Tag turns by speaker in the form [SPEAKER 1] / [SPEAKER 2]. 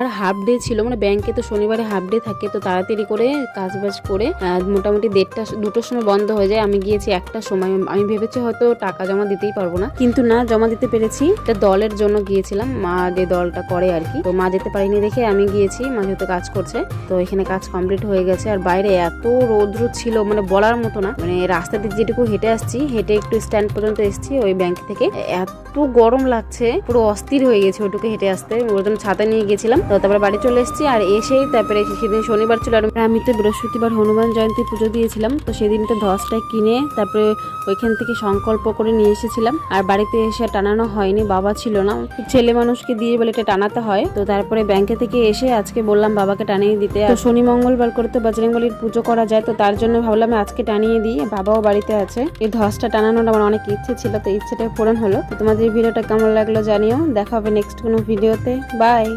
[SPEAKER 1] আর half day ছিল, মানে ব্যাংকে তো শনিবারে হাফ ডে থাকে, তো তাড়াতাড়ি করে কাজবাজ করে মোটামুটি 1:30-2টোর সময় বন্ধ হয়ে যায়। আমি গিয়েছি 1টার সময়। আমি ভেবেছি হয়তো টাকা জমা দিতেই পারবো না, কিন্তু না, জমা দিতে পেরেছি। এটা দলের জন্য গিয়েছিলাম, মা যে দলটা করে আর কি, তো মা যেতে পারিনি দেখে আমি গিয়েছি। মা যেহেতু কাজ করছে, তো এখানে কাজ কমপ্লিট হয়ে গেছে। আর বাইরে এত রৌদ্র ছিল, মানে বলার মতো না। মানে রাস্তা দিয়ে যেটুকু হেঁটে আসছি, হেঁটে একটু স্ট্যান্ড পর্যন্ত এসেছি ওই ব্যাংক থেকে, এত গরম লাগছে, পুরো অস্থির হয়ে গেছে ওইটুকু হেঁটে আসতে। ওর জন্য ছাতা নিয়ে গেছিলাম, তো তারপরে বাড়ি চলে এসেছি। আর এসেই তারপরে সেদিন শনিবার ছিল, আর আমি তো বৃহস্পতিবার হনুমান জয়ন্তী পুজো দিয়েছিলাম, তো সেদিনটা ধসটা কিনে তারপরে ওইখান থেকে সংকল্প করে নিয়ে এসেছিলাম। আর বাড়িতে এসে টানানো হয়নি, বাবা ছিল না, ছেলে মানুষকে দিয়ে বলে এটা টানাতে হয়। তো তারপরে ব্যাংকে থেকে এসে আজকে বললাম বাবাকে টানিয়ে দিতে। তো শনি মঙ্গলবার করে তো বজরংবলীর পুজো করা যায়, তো তার জন্য ভাবলাম আজকে টানিয়ে দিই, বাবাও বাড়িতে আছে। এই ধসটা টানানোর আমার অনেক ইচ্ছে ছিল, তো ইচ্ছেটা পূরণ হলো। তো তোমাদের ভিডিওটা কেমন লাগলো জানিও। দেখা হবে নেক্সট কোনো ভিডিওতে। বাই।